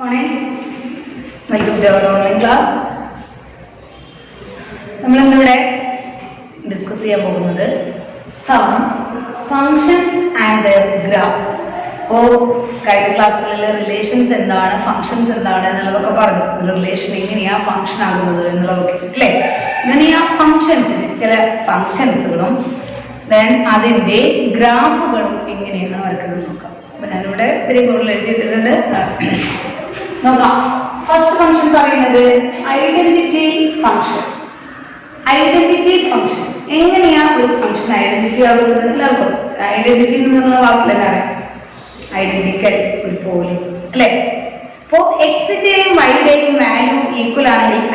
Morning. Welcome to our online class. നമ്മൾ ഇന്നിവിടെ discuss ചെയ്യാൻ പോകുന്നത് some functions and their graphs. അപ്പോൾ കഴിഞ്ഞ ക്ലാസ്സുകളിൽ റിലേഷൻസ് എന്താണ്, ഫങ്ഷൻസ് എന്താണ് എന്നുള്ളതൊക്കെ പറഞ്ഞു. ഒരു റിലേഷൻ എങ്ങനെയാണ് ഫങ്ഷൻ ആകുന്നത് എന്നുള്ളതൊക്കെ അല്ലേ. ഇങ്ങനെ ആ ഫങ്ഷൻസിന് ചില ഫങ്ഷൻസുകളും ദെൻ അതിൻ്റെ ഗ്രാഫുകളും എങ്ങനെയാണ് വരക്കുന്നത് നോക്കാം. അപ്പോൾ ഞാനിവിടെ ഇത്തിരി കൂടുതൽ എഴുതിയിട്ടുണ്ട്. നോക്കാം. ഫസ്റ്റ് ഫംഗ്ഷൻ പറയുന്നത് ഐഡന്റിറ്റി ഫംഗ്ഷൻ. ഐഡന്റിറ്റി ഫംഗ്ഷൻ എങ്ങനെയാ ഒരു ഫംഗ്ഷൻ ഐഡന്റിറ്റി ആകുന്നത്? എല്ലാവർക്കും ഐഡന്റിറ്റി എന്നുള്ള വാക്കിലല്ല ഐഡന്റിക്കൽ, ഒരു പോലെ അല്ലെ. അപ്പോൾ എക്സിന്റെയും വൈയുടെയും വാല്യൂ ഈക്വൽ ആണെങ്കിൽ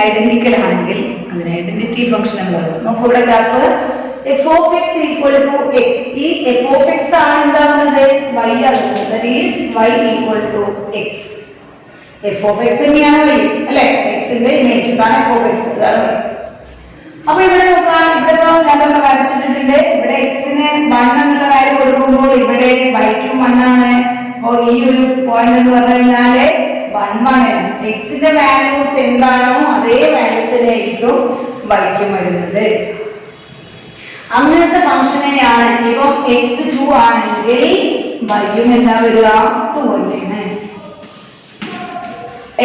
ഐഡന്റിക്കൽ ആണെങ്കിൽ അതിന് ഐഡന്റിറ്റി ഫംഗ്ഷൻ എന്ന് പറയുന്നത്. നോക്കൂ ഇവിടെ graph f of x equal to x. ഈ f of x ആണ് എന്താകുന്നത്? y ആകുന്നത്. that is y equal to x. f of x തന്നെയാണ് y അല്ലേ. x ന്റെ ഇമേജ് ആണ് f of x. അതാണ് y. അപ്പോൾ ഇവിടെ നോക്കാം. ഇവിടെ ഞാൻ വരച്ചിട്ടുണ്ട്. ഇവിടെ x ന് 1 എന്നുള്ള വാല്യൂ കൊടുക്കുമ്പോൾ ഇവിടെ y ക്കും 1 ആണ്. അപ്പോൾ ഈ ഒരു പോയിന്റ് എന്ന് പറഞ്ഞു കഴിഞ്ഞാൽ 1 ആണ്. x ന്റെ വാല്യൂസ് എന്താണോ അതേ വാല്യൂസ് തന്നെ ആയിരിക്കും y ക്കും വരുന്നത്. അങ്ങനത്തെ ഫംഗ്ഷനെയാണ് ഇപ്പം x2 ആണെങ്കിൽ y-യും എന്താ വരിക? 2 തന്നെയാണ്.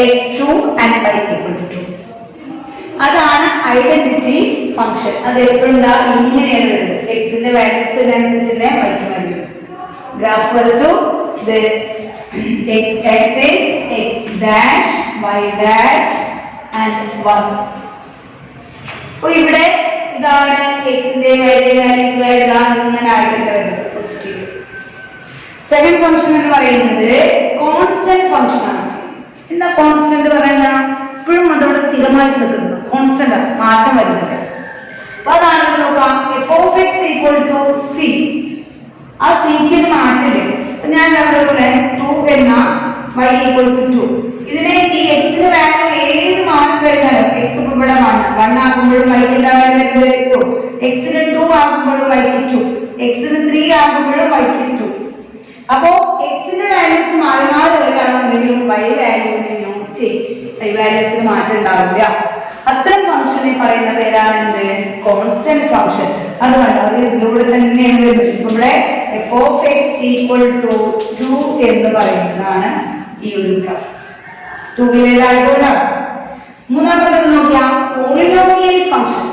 x2 and y equal to 2. അതാണ് ഐഡന്റിറ്റി ഫംഗ്ഷൻ. അത് എപ്പോഴും ഇങ്ങനെയാണ് വരുന്നത്. എക്സിന്റെ വാല്യൂസിനനുസരിച്ച് തന്നെ വൈക്കും വരും. ഗ്രാഫ് വരച്ചു. x is x dash y dash and 1. അപ്പോൾ ഇവിടെ ഇതാണ് എക്സിന്റെ വാല്യൂ ഇങ്ങനെ ആയിട്ടുണ്ട് വരുന്നത് പോസിറ്റീവ്. സെക്കൻഡ് ഫംഗ്ഷൻ എന്ന് പറയുന്നത് കോൺസ്റ്റന്റ് ഫംഗ്ഷൻ ആണ്. എന്താ കോൺസ്റ്റന്റ് പറയുന്ന? ഇപ്പോഴും അതോടെ സ്ഥിരമായിട്ട് നിൽക്കുന്നത് കോൺസ്റ്റന്റ് ആണ്, മാറ്റം വരുന്നില്ല. അപ്പൊ അതാണ് ഇവിടെ നോക്കാം. f of x equal to c. ആ സിക്ക് മാറ്റില്ല. ഞാൻ പറഞ്ഞ 2 എന്ന y equal to 2. ഇതിനെ ഈ x ന്റെ വാല്യൂ ഏത് മാറ്റം കഴിഞ്ഞാലും x ഇവിടെ 1 ആകുമ്പോഴും y ന്റെ വാല്യൂ വരുന്നത് 2, x ന് 2 ആകുമ്പോഴും y ക്ക് 2, x ന് 3 ആകുമ്പോഴും y ക്ക് 2. അപ്പോ x ന്റെ വാല്യൂസ് മാറി മാറി വരികയാണെങ്കിലും y വാല്യൂവിനും ചേഞ്ച്, y വാല്യൂസിന് മാറ്റം ഉണ്ടാവില്ല. അത്തരം ഫംഗ്ഷനെ പറയുന്ന പേരാണ് എന്ത്? Constant function. അതുകൊണ്ട് അത് ഇതിലൂടെ തന്നെയാണ് വരുന്നത്. ഇപ്പൊ ഇവിടെ f of x equal to 2 എന്ന് പറയുന്നതാണ് ഈ ഒരു ഗ്രാഫ്. 2 ആയതുകൊണ്ടാണ്. മൂന്നാമത്തേത് നോക്കിയാൽ പോളിനോമിയൽ ഫംഗ്ഷൻ.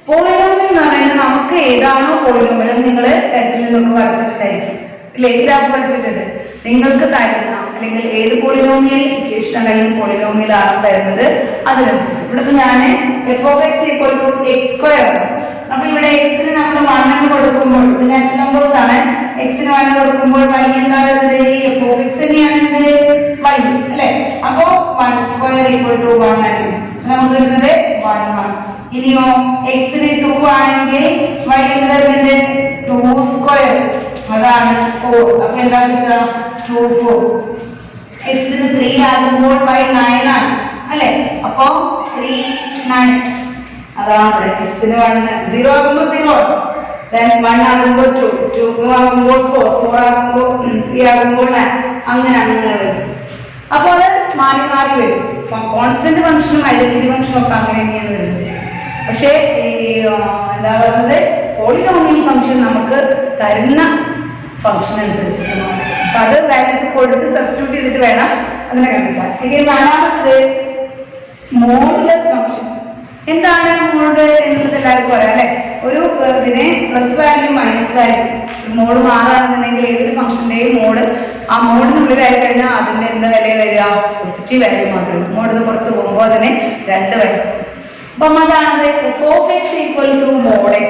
പോളിനോമിയൽ എന്ന് പറയുന്നത് നമുക്ക് ഏതാണോ പോളിനോമിയൽ, നിങ്ങൾ 10th നിന്നൊക്കെ വരച്ചിട്ടുണ്ടായിരിക്കും അല്ലെ, ഗ്രാഫ് വരച്ചിട്ടുണ്ട്. നിങ്ങൾക്ക് തരുന്ന അല്ലെങ്കിൽ ഏത് പോളിനോമിയൽ ഇക്വേഷൻ ആണെങ്കിലും പോളിനോമിയൽ ആണ് തരുന്നത്. അതിനനുസരിച്ച് ഇവിടെ ഇപ്പൊ ഞാൻ f of x equal to x². അപ്പൊ ഇവിടെ x ന് നമ്മൾ 1 എന്ന് കൊടുക്കുമ്പോൾ ഇത് നാച്ചുറൽ നമ്പേഴ്സ് ആണ്. x ന് 1 കൊടുക്കുമ്പോൾ y എന്താ വരുന്നത്? ഈ f of x തന്നെയാണ് ഇത് y അല്ലേ. അപ്പോ 1² equal to 1 ആണ് നമുക്ക് വരുന്നത് 1 1. ഇനിയോ x ന് 2 ആണെങ്കിൽ y എന്താ വരുന്നത്? 2². അതാണ് 4. അപ്പൊ എന്താ കിട്ടുക? 2 4. x ന് 3 ആകുമ്പോൾ y 9 ആണ് അല്ലേ. അപ്പോ 3 9. അതാണ് x ന് 1 0 ആകുമ്പോൾ 0, then 1 ആകുമ്പോൾ 2 2 ആകുമ്പോൾ 4 4 ആകുമ്പോൾ 3 ആകുമ്പോൾ 9 അങ്ങനെ വരും. അപ്പോൾ അത് മാറി മാറി വരും. കോൺസ്റ്റന്റ് ഫംഗ്ഷനും ഐഡന്റിറ്റി ഫംഗ്ഷനും ഒക്കെ അങ്ങനെ തന്നെയാണ് വരുന്നത്. പക്ഷേ ഈ എന്താ പറയുന്നത് പോളിനോമിയൽ ഫംഗ്ഷൻ നമുക്ക് തരുന്ന ഫംഗ്ഷൻ അനുസരിച്ചിട്ട് അപ്പൊ അത് വാല്യൂസ് കൊടുത്ത് സബ്സ്റ്റിറ്റ്യൂട്ട് ചെയ്തിട്ട് വേണം അതിനെ കണ്ടെത്താൻ. ഇനി നാലാമത് മോഡുലസ് ഫംഗ്ഷൻ. എന്താണ് മോഡ് എന്നുള്ളത് എല്ലാവർക്കും അറിയാം അല്ലെ. ഒരു ഇതിനെ plus value minus value mode മാറാണെന്നുണ്ടെങ്കിൽ ഏതൊരു ഫംഗ്ഷന്റെയും മോഡ് ആ മോഡിനുള്ളിലായി കഴിഞ്ഞാൽ അതിന്റെ എന്താ വില വരിക? പോസിറ്റീവ് വാല്യൂ മാത്രമേ. മോഡിന് പുറത്ത് പോകുമ്പോൾ അതിന് 2 വാല്യൂസ്. അപ്പം അതാണ് f of x equal to mod x.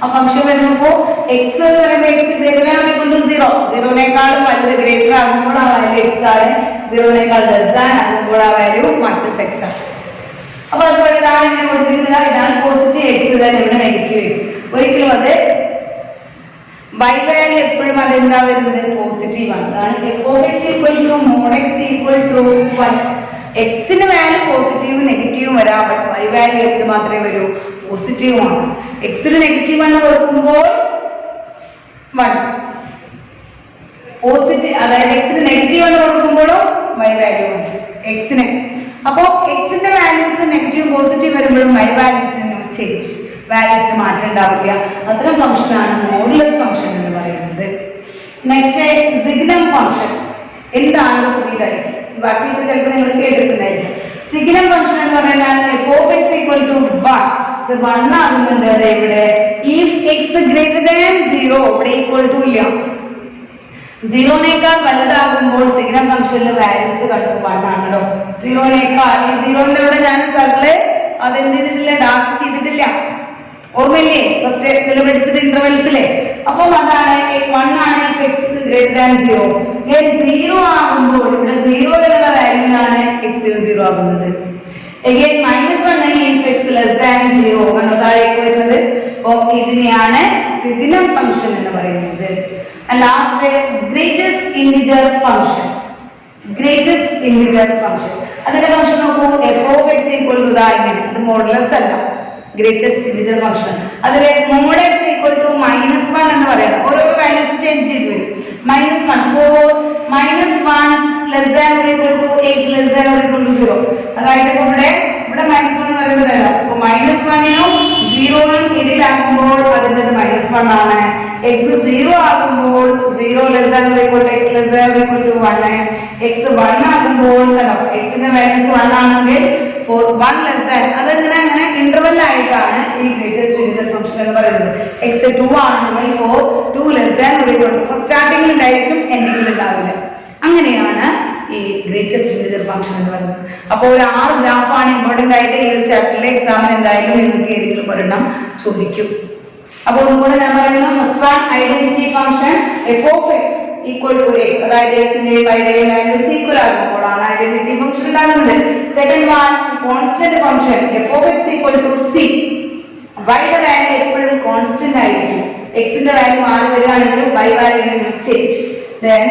ആ ഫംഗ്ഷൻ വരുമ്പോൾ x എന്ന് പറയുമ്പോൾ x greater than or equal to 0, 0നേക്കാളും വലുത് ഗ്രേറ്റർ ആകുമ്പോൾ ആ വാല്യൂ x ആണ്, 0നേക്കാൾ ലെസ് ദാൻ ആകുമ്പോൾ ആ വാല്യൂ മൈനസ് x ആണ്. അപ്പോൾ അതുപോലെ ഇതാണ് ഇങ്ങനെ കൊടുത്തിരിക്കുന്നത്. ഇതാണ് പോസിറ്റീവ് x, ഇതാണ് ഇവിടെ നെഗറ്റീവ് x. ഒരിക്കലും അത് y വാല്യൂ എപ്പോഴും അത് എന്താ വരുന്നത്? പോസിറ്റീവ് ആണ്. അതാണ് f of x equal to mod x equal to 1. x ന്റെ വാല്യൂ പോസിറ്റീവും നെഗറ്റീവും വരാം, ബട്ട് y വാല്യൂ എന്ത് മാത്രമേ വരൂ? പോസിറ്റീവ് ആണ്. x ന് നെഗറ്റീവ് ആണ് കൊടുക്കുമ്പോൾ 1 പോസിറ്റീവ്, അതായത് x ന് നെഗറ്റീവ് ആണ് കൊടുക്കുമ്പോഴും y വാല്യൂ എക്സിന്. അപ്പോൾ എക്സിന്റെ വാല്യൂസ് നെഗറ്റീവ് പോസിറ്റീവ് വരുമ്പോഴും y വാല്യൂസിന് നോ ചേഞ്ച്, വാല്യൂസിന് മാറ്റം ഉണ്ടാവില്ല. അത്തരം ഫംഗ്ഷനാണ് മോഡുലസ് ഫംഗ്ഷൻ എന്ന് പറയുന്നത്. നെക്സ്റ്റ് സിഗ്നം ഫംഗ്ഷൻ എന്താണ് പുതിയതായിരിക്കും, ബാക്കിയൊക്കെ ചിലപ്പോൾ നിങ്ങൾ കേട്ടിട്ടുണ്ടായിരിക്കും. സിഗ്നം ഫംഗ്ഷൻ എന്ന് പറഞ്ഞാൽ f of x equal to 1, ഇത് 1 ആകുന്നുണ്ട് ഇവിടെ. if x greater than 0, ഇവിടെ ഈക്വൽ ടു ഇല്ല, 0നേക്കാൾ വലുതാകുമ്പോൾ സിഗ്നം ഫംഗ്ഷനിലെ വാല്യൂസ് കണ്ടു 1 ആണല്ലോ. 0നേക്കാൾ ഈ 0ന്റെ ഇവിടെ ഞാൻ സർക്കിള് അതെന്ത് ചെയ്തിട്ടില്ല, ഡാർക്ക് ചെയ്തിട്ടില്ല, ഓർമ്മയില്ലേ ഫസ്റ്റ് ഇതിൽ പഠിച്ചത് ഇന്റർവെൽസിലെ. അപ്പം അതാണ് 1 ആണ് if x greater than 0. 0 ആകുമ്പോൾ ഇവിടെ 0 എന്നുള്ള വാല്യൂ ആണ് x 0 ആകുന്നത്. again -1 if x less than 0 ആണ് താഴേക്ക് വരുന്നത്. അപ്പോൾ ഇതിനെയാണ് സിഗ്നം ഫംഗ്ഷൻ എന്ന് പറയുന്നത്. Last greatest integer function. Greatest integer function അതിന്റെ ഫംഗ്ഷൻ നോക്കൂ, f of x equal to ഇങ്ങനെ, ഇത് മോഡുലസ് അല്ല, ഗ്രേറ്റസ്റ്റ് ഇന്റിജർ ഫംഗ്ഷൻ. അതിലെ mod x equal to -1 എന്ന് പറയണം. ഓരോ വാല്യൂസ് ചേഞ്ച് ചെയ്ത് വരും. -1 for -1 less than or equal to x less than or equal to 0. അതായത് ഇവിടെ -1 എന്ന് പറയുമ്പോൾ അല്ല, അപ്പോൾ -1നും 0നും ഇടയിലാകുമ്പോൾ അതിന്റെ -1 ആണ്. x 0 ആകുമ്പോൾ 0 less than or equal to x less than or equal to 1, x 1 ആകുമ്പോൾ കണ്ടോ x ന്റെ വാല്യൂസ് 1 ആണെങ്കിൽ for 1 less than, അതങ്ങനെ അങ്ങനെ ഇന്റർവെൽ ആയിട്ടാണ് ഈ ഗ്രേറ്റസ്റ്റ് ഇന്റിജർ ഫംഗ്ഷൻ എന്ന് പറയുന്നത്. x 2 ആണെങ്കിൽ for 2 less than or equal to, first സ്റ്റാർട്ടിംഗിൽ ഉണ്ടായിരിക്കും എൻഡിംഗിൽ ഉണ്ടാവില്ല. അങ്ങനെയാണ് ഈ ഗ്രേറ്റസ്റ്റ് ഇന്റിജർ ഫംഗ്ഷൻ എന്ന് പറയുന്നത്. അപ്പോൾ ഒരു 6 ഗ്രാഫാണ് ഇമ്പോർട്ടന്റ് ആയിട്ട് ഈ ഒരു ചാപ്റ്ററിലെ എക്സാമിന് എന്തായാലും നിങ്ങൾക്ക് ഏതെങ്കിലും ഒരെണ്ണം ചോദിക്കും. അപ്പോൾ ഒന്നുകൂടെ ഞാൻ പറയുന്നു, first one identity function f of x equal to x, അതായത് x ന്റെയും y ന്റെയും വാല്യൂസ് ഈക്വൽ ആകുമ്പോഴാണ് ഐഡന്റിറ്റി ഫംഗ്ഷൻ ഉണ്ടാകുന്നത്. Second one constant function f of x equal to c, y യുടെ വാല്യൂ എപ്പോഴും കോൺസ്റ്റന്റ് ആയിരിക്കും. x ന്റെ വാല്യൂ മാറി വരികയാണെങ്കിലും y value change. then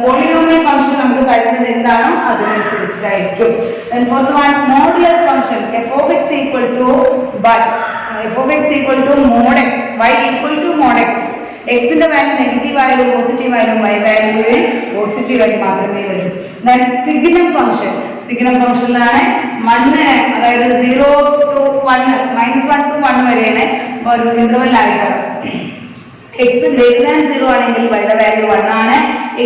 polynomial function നമുക്ക് തരുന്നത് എന്താണോ അതിനനുസരിച്ചിട്ടായിരിക്കും. then fourth one modulus function f of x equal to y, f of x equal to mod x, y equal to mod x. x ന്റെ value negative ആയാലും positive ആയാലും y വാല്യൂവിന് positive ആയി മാത്രമേ വരൂ. then signum function, signum ഫംഗ്ഷനിലാണ് 1 അതായത് 0 to 1 -1 to 1 വരെയാണ് ഒരു interval ആയിട്ടാണ്. x greater than 0 ആണെങ്കിൽ y യുടെ വാല്യൂ 1 ആണ്,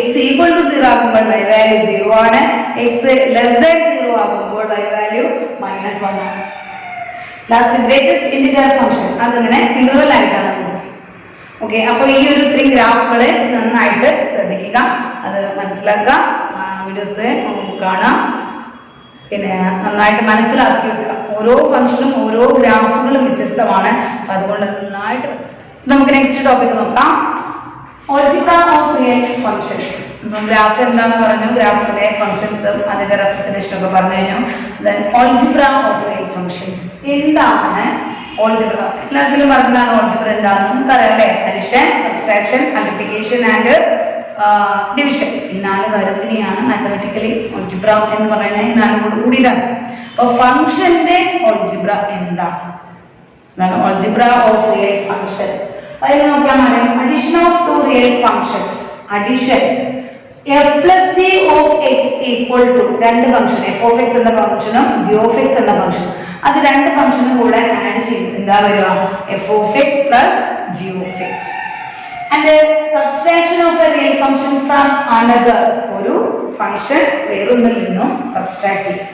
x equal to 0 ആകുമ്പോൾ y വാല്യൂ 0 ആണ്, x less than 0 ആകുമ്പോൾ y വാല്യൂ -1 ആണ്. ലാസ്റ്റ് ഗ്രേറ്റസ്റ്റ് ഇന്റിജർ ഫംഗ്ഷൻ, അതിങ്ങനെ ഇന്റർവെൽ ആയിട്ടാണ്. ഓക്കെ, അപ്പോൾ ഈ ഒരു 3 ഗ്രാഫുകൾ നന്നായിട്ട് ശ്രദ്ധിക്കുക, അത് മനസ്സിലാക്കുക, വീഡിയോസ് കാണാം, പിന്നെ നന്നായിട്ട് മനസ്സിലാക്കി വെക്കുക. ഓരോ ഫംഗ്ഷനും ഓരോ ഗ്രാഫുകളും വ്യത്യസ്തമാണ്. അപ്പം അതുകൊണ്ട് നന്നായിട്ട് നമുക്ക് നെക്സ്റ്റ് ടോപ്പിക് നോക്കാം, ഓൾജിബ്ര ഓഫ് റിയൽ ഫംഗ്ഷൻസ്. ഇപ്പം ഗ്രാഫ് എന്താണെന്ന് പറഞ്ഞു, ഗ്രാഫിന്റെ ഫംഗ്ഷൻസും അതിന്റെ റെപ്രസെന്റേഷൻ ഒക്കെ പറഞ്ഞു കഴിഞ്ഞു. ഓൾജിബ്ര ഓഫ് റിയൽ ഫംഗ്ഷൻസ് എന്താണ്? ഓൾജിബ്ര എല്ലാത്തിലും പറഞ്ഞതാണ്. ഓൾജിബ്ര എന്താണെന്ന് നമുക്കറിയാം അല്ലേ? Addition, subtraction, multiplication and division, ഈ 4 കാര്യത്തിനെയാണ് മാത്തമാറ്റിക്കലി ഓൾജിബ്ര എന്ന് പറയുന്നത്. ഈ 4 കൂടിയതാണ്. അപ്പോൾ ഫംഗ്ഷന്റെ ഓൾജിബ്ര എന്താണ്? Algebra of real functions. അതിൽ നോക്കാൻ പറയാം, addition of 2 real function. Addition f plus g of x equal to 2 function, f of x എന്ന ഫംഗ്ഷനും g of x എന്ന ഫംഗ്ഷനും, അത് 2 ഫംഗ്ഷനും കൂടെ ആഡ് ചെയ്ത് എന്താ വരിക? f of x plus g of x. And subtraction of A real function from another, ഒരു ഫംഗ്ഷൻ വേറൊന്നിൽ നിന്നും സബ്സ്ട്രാക്ട് ചെയ്യും.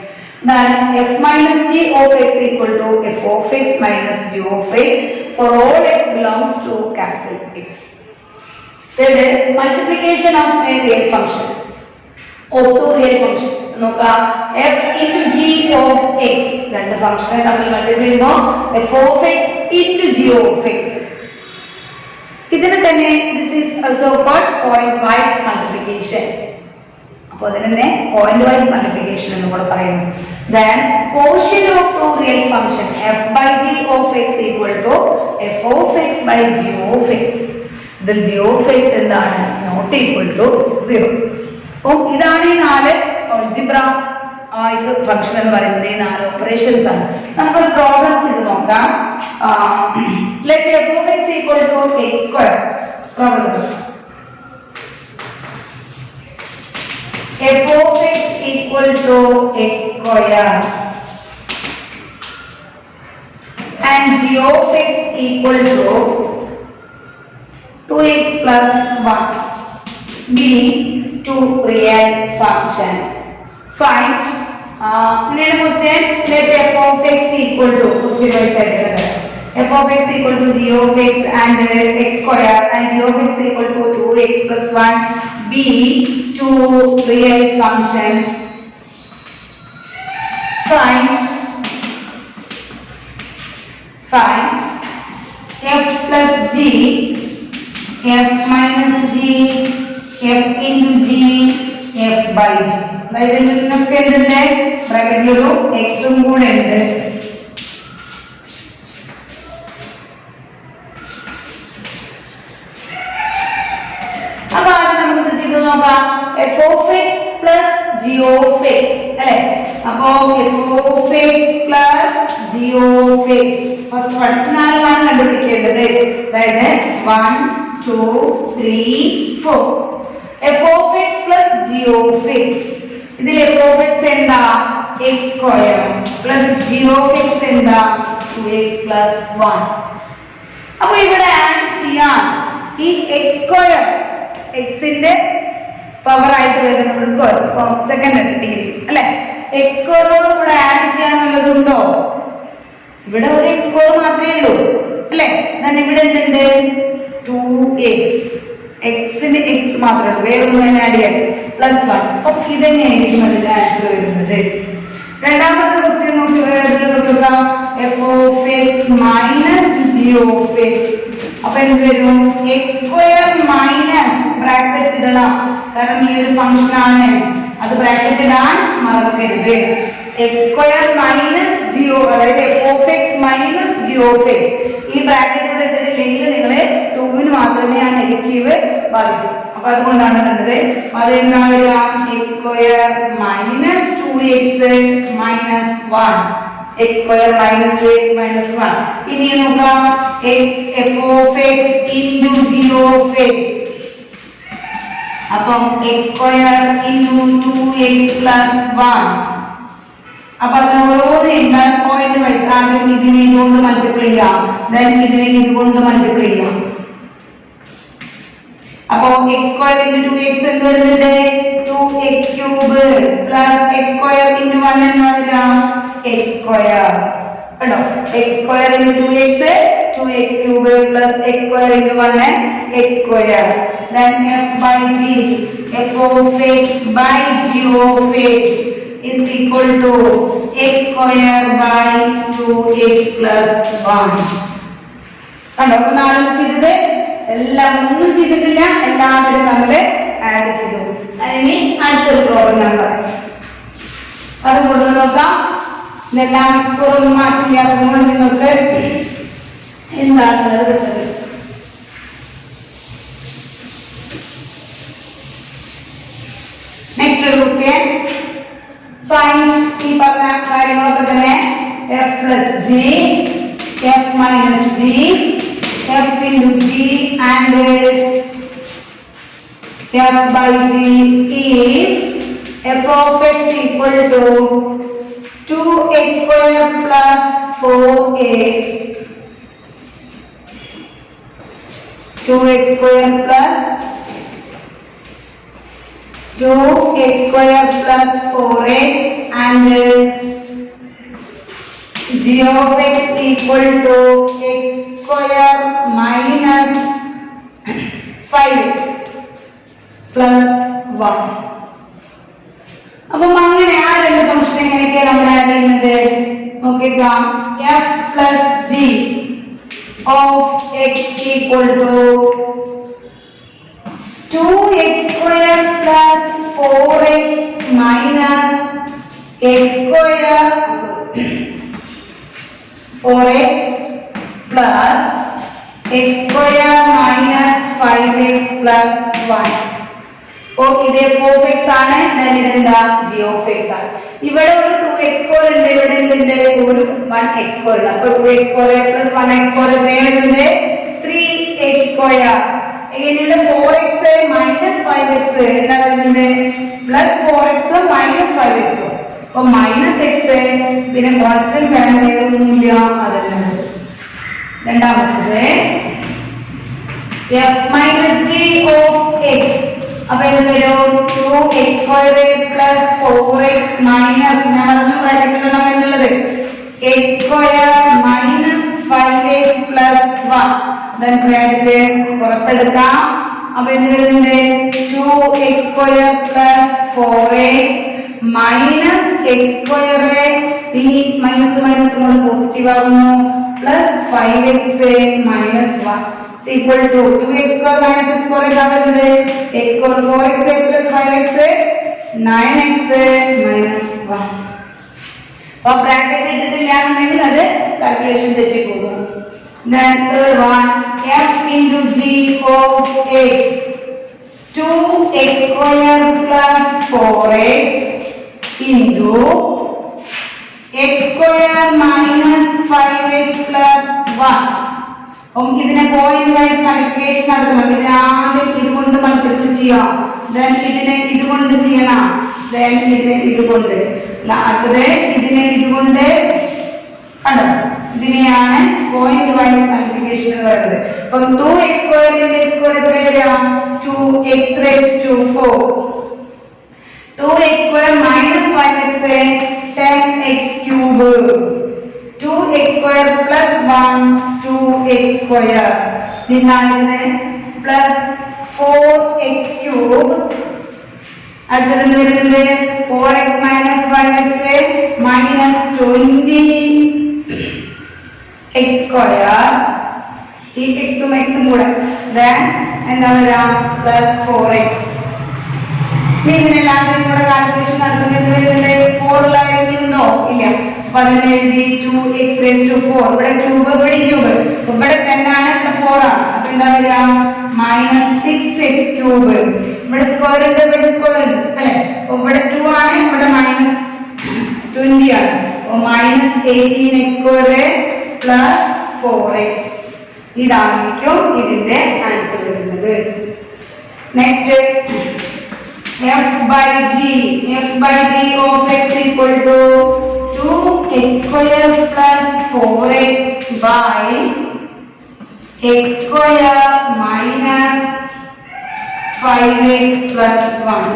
f minus g of x equal to f of x minus g of x for all x belongs to capital X. Then multiplication of a real functions of 2 real functions. നോക്കുക, f into g of x, 2 ഫംഗ്ഷനെ തമ്മിൽ multiply ചെയ്യുമ്പോൾ f of x into g of x. ഇതിനെ തന്നെ this is also called point wise multiplication. അപ്പോൾ അതിനെ point wise multiplication എന്ന് കൂടെ പറയുന്നു. then quotient of 2 real function f by g of x equal to f of x by g of x. ഇതിൽ g of x എന്താണ്? not equal to 0. അപ്പോൾ ഇതാണ് ഈ 4 ഓൾജിബ്ര ഫംഗ്ഷൻ എന്ന് പറയുന്നത്. ഈ 4 ഓപ്പറേഷൻസ് ആണ്. നമുക്കൊരു പ്രോബ്ലം ചെയ്ത് നോക്കാം. let f of x equal to x square. Problem f of x equal to x square and g of x equal to 2x plus 1 being two real functions. Find question, let f of x equal to question wise f of x equal to g of x and x square and g of x equal to 2x plus 1 be two real functions. Find f plus g, f minus g, f into g, f by g. അതായത് നിങ്ങൾക്ക് എന്തുണ്ട് ബ്രാക്കറ്റിലൊരു എക്സും കൂടെ ഉണ്ട്. അപ്പൊ ആദ്യം നമുക്ക് ചെയ്ത് നോക്കാം. f of x plus g of x അല്ലേ? അപ്പോ f of x plus g of x first one നാലെണ്ണം കണ്ടുപിടിക്കേണ്ടത്. അതായത് 1 2 3 4 f of x plus g of x. ഇതിൽ f of x എന്താ x square plus g of x എന്താ 2x plus 1. അപ്പൊ ഇവിടെ ആഡ് ചെയ്യാൻ ഈ x സ്ക്വയർ x ന്റെ പവർ ആയിട്ട് വരുന്ന നമ്മുടെ സ്ക്വയർ സെക്കൻഡ് ഡിഗ്രി അല്ലേ? x സ്ക്വയറോട് കൂടെ ആഡ് ചെയ്യാനുള്ളതുണ്ടോ? ഇവിടെ ഒരു x സ്ക്വയർ മാത്രമേ ഉള്ളൂ അല്ലേ? ഞാൻ ഇവിടെ എന്തുണ്ട് 2x x ന് x മാത്രമേ ഉള്ളൂ, വേറെ ഒന്നും ആഡ് ചെയ്യാൻ പ്ലസ് 1. അപ്പൊ ഇതന്നെയായിരിക്കും അതിന്റെ ആൻസർ വരുന്നത്. രണ്ടാമത്തെ ക്വസ്റ്റ്യൻ നോക്കുക f of x minus g of x. അപ്പൊ എന്ത് വരും x സ്ക്വയർ മൈനസ് ബ്രാക്കറ്റ് ഇടണം, കാരണം ഈ ഒരു ഫംഗ്ഷൻ ആണ്, അത് ബ്രാക്കറ്റ് ഇടാൻ മറക്കരുത്. x സ്ക്വയർ മൈനസ് g അതായത് f of x minus g of x. ഈ ബ്രാക്കറ്റ് ഇവിടെ ഇട്ടിട്ടില്ലെങ്കിൽ നിങ്ങൾ 2 ന് മാത്രമേ ആ നെഗറ്റീവ് ബാധിക്കൂ. അപ്പൊ അതുകൊണ്ടാണ് കണ്ടത്. അത് എന്താണ് വരിക x square minus 2x minus 1 x square minus 2x minus 1. ഇനി നോക്കാം f of x into g of x. അപ്പം x square into 2x plus 1. അപ്പൊ അതിന് ഓരോന്ന് എന്താണ് പോയിന്റ് വൈസ് ആദ്യം ഇതിനെ ഇതുകൊണ്ട് മൾട്ടിപ്ലൈ ചെയ്യാം, ദെൻ ഇതിനെ ഇതുകൊണ്ട് മൾട്ടിപ്ലൈ ചെയ്യാം. അപ്പൊ x സ്ക്വയർ into 2x എന്ന് വരുന്നത് 2x cube plus x square into 1 എന്ന് വരിക x സ്ക്വയർ. കണ്ടോ x square into 2x 2x cube plus x square into 1 x square. then f by g, f of x by g of x is equal to x square by 2x plus 1. കണ്ടോ അപ്പൊ നാലും ചെയ്തത് എല്ലാം ഒന്നും ചെയ്തിട്ടില്ല, എല്ലാവരും നമ്മൾ add ചെയ്തു. ഇനി അടുത്തൊരു പ്രോബ്ലം ഞാൻ പറയാം, അത് കൂടുതൽ നോക്കാം. ഇതെല്ലാം സ്കോറൊന്നും മാറ്റില്ല, അതുകൊണ്ട് നിങ്ങൾക്ക് എന്താണുള്ളത് കിട്ടുന്നത്. നെക്സ്റ്റ് ഒരു ക്വസ്റ്റ്യൻ. ഫൈൻഡ് ഈ പറഞ്ഞ കാര്യങ്ങളൊക്കെ തന്നെ f plus g, f minus g, f into g and f by g is f of x equal to 2x square plus 4x, 2x square plus 2x square plus 4x and g of x equal to x square minus 5x plus 1. അപ്പം അങ്ങനെ ആ രണ്ട് function എങ്ങനെയൊക്കെയാണ് നമ്മൾ add ചെയ്യുന്നത് നോക്കുക. f plus g of x equal to 2x square plus 4x minus x square 4x plus x square minus 5x plus 1. അപ്പോൾ ഇത് f of x ആണ്, ഇതെന്താ g of x ആണ്. ഇവിടെ ഒരു 2x square ഉണ്ട്, ഇവിടെ എന്തുണ്ട് ഒരു 1x square ഉണ്ട്. അപ്പോൾ 2x square plus 1x square എത്രയാണ്? 3x square. ഇവിടെ 4x മൈനസ് 5x എന്താ വരുന്നത് പ്ലസ് 4x മൈനസ് 5x. അപ്പൊ മൈനസ് എക്സ് പിന്നെ കോൺസ്റ്റന്റ് വാല്യൂ ഒന്നുമില്ല അതന്നെ. രണ്ടാമത്തെ f minus g of x. അപ്പൊ എന്ത് വരും 2x square plus 4x minus ബ്രാക്കറ്റിലിടണം എന്നുള്ളത് x square minus 5x plus 1 then bracket പുറത്തെടുക്കാം. അപ്പൊ എന്ത് വരുന്നുണ്ട് 2x square plus 4x minus x square ഈ മൈനസ് മൈനസ് കൊണ്ട് പോസിറ്റീവ് ആകുന്നു plus 5x minus 1 equal to 2x square minus x square എന്താ വരുന്നത് x square 4x plus 5x 9x minus 1. അപ്പോൾ ബ്രാക്കറ്റ് ഇട്ടിട്ടില്ല എന്നുണ്ടെങ്കിൽ അത് കാൽക്കുലേഷൻ തെറ്റി പോകും. then third one f into g of x 2x square plus 4x into x square minus 5x plus 1. ഇതിനെ point wise multiplication നടത്തണം. ഇതിനെ ആദ്യം ഇതുകൊണ്ട് മൾട്ടിപ്ലൈ ചെയ്യാം, then ഇതിനെ ഇതുകൊണ്ട് ചെയ്യണം, then ഇതിനെ ഇതുകൊണ്ട്, അടുത്തത് ഇതിനെ ഇതുകൊണ്ട്. കണ്ടോ, ഇതിനെയാണ് പോയിന്റ് വൈസ് മൾട്ടിപ്ലിക്കേഷൻ എന്ന് പറയുന്നത്. അപ്പം 2x square into x square എത്ര വരിക 2x raised to 4. 2x square minus 5x 10x cube. 2x square plus 1 2x square നിന്നാണ് പ്ലസ് 4x cube. അടുത്തത് വരുന്നത് 4x minus 5x minus 20x square ഈ x ഉം x ഉം കൂടെ then എന്താ വരാ പ്ലസ് 4x. ഇതിനെല്ലാവരും കൂടെ കാൽക്കുലേഷൻ നടത്തുന്നത് വരുന്നത് 4 ഉണ്ടോ ഇല്ല. അപ്പൊ അതിനെ എഴുതി 2x raised to 4. ഇവിടെ ക്യൂബ് ഇവിടെ ക്യൂബ് ഇവിടെ 10 ആണ് ഇവിടെ 4 ആണ്. അപ്പൊ എന്താ വരിക മൈനസ് 6x ക്യൂബ്. ഇവിടെ സ്ക്വയർ ഉണ്ട് ഇവിടെ സ്ക്വയർ ഉണ്ട് അല്ലെ. അപ്പൊ ഇവിടെ 2 ആണ് ഇവിടെ മൈനസ് 20 ആണ്. അപ്പൊ minus 18x square plus 4x. ഇതായിരിക്കും ഇതിന്റെ ആൻസർ വരുന്നത്. Next f by g of x equal to 2x square plus 4x by x square minus 5x plus 1.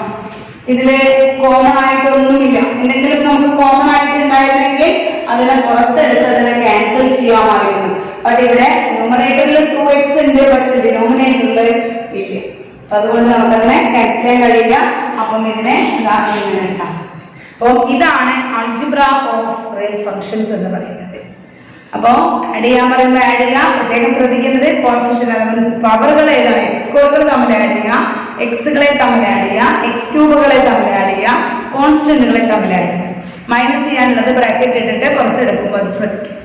ഇതില് കോമൺ ആയിട്ടൊന്നുമില്ല. എന്തെങ്കിലും നമുക്ക് കോമൺ ആയിട്ട് ഉണ്ടായിരുന്നെങ്കിൽ അതിനെ പുറത്തെടുത്ത് അതിനെ ക്യാൻസൽ ചെയ്യാമായിരുന്നു. ബട്ട് ഇവിടെ ന്യൂമറേറ്ററിൽ 2x ഉണ്ട്, ബട്ട് ഡിനോമിനേറ്ററിൽ ഇല്ല. അപ്പൊ അതുകൊണ്ട് നമുക്കതിനെ ക്യാൻസൽ ചെയ്യാൻ കഴിയില്ല. അപ്പം ഇതിനെ ഇങ്ങനെ ഉണ്ടാകും. അപ്പോൾ ഇതാണ് ആൾജിബ്ര ഓഫ് റിയൽ ഫങ്ഷൻസ് എന്ന് പറയുന്നത്. അപ്പോൾ ആഡ് ചെയ്യാൻ പറയുമ്പോൾ ആഡ് ചെയ്യുക. പ്രത്യേകം ശ്രദ്ധിക്കേണ്ടത് കോൺഫ്യൂഷൻ എലമെന്റ്സ് പവറുകൾ ഏതാണ്. എക്സ് സ്ക്വയറുകൾ തമ്മിൽ ആഡ് ചെയ്യുക, എക്സുകളെ തമ്മിൽ ആഡ് ചെയ്യുക, എക്സ് ക്യൂബുകളെ തമ്മിൽ ആഡ് ചെയ്യുക, കോൺസ്റ്റന്റുകളെ തമ്മിൽ ആഡ് ചെയ്യുക. മൈനസ് ചെയ്യാനുള്ളത് ബ്രാക്കറ്റ് ഇട്ടിട്ട് പുറത്തെടുക്കുമ്പോൾ അത് ശ്രദ്ധിക്കുക.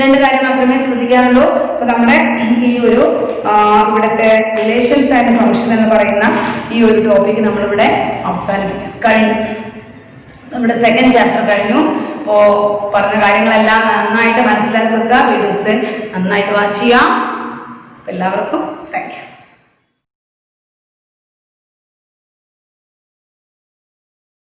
രണ്ട് കാര്യം മാത്രമേ ശ്രദ്ധിക്കാറുള്ളൂ. അപ്പൊ നമ്മുടെ ഈ ഒരു ഇവിടുത്തെ റിലേഷൻസ് ആൻഡ് ഫങ്ഷൻ എന്ന് പറയുന്ന ഈ ഒരു ടോപ്പിക് നമ്മളിവിടെ അവസാനിപ്പിക്കാം. കഴിഞ്ഞു, നമ്മുടെ സെക്കൻഡ് ചാപ്റ്റർ കഴിഞ്ഞു. അപ്പോൾ പറഞ്ഞ കാര്യങ്ങളെല്ലാം നന്നായിട്ട് മനസ്സിലാക്കി വെക്കുക. വീഡിയോസ് നന്നായിട്ട് വാച്ച് ചെയ്യാം. എല്ലാവർക്കും താങ്ക് യു.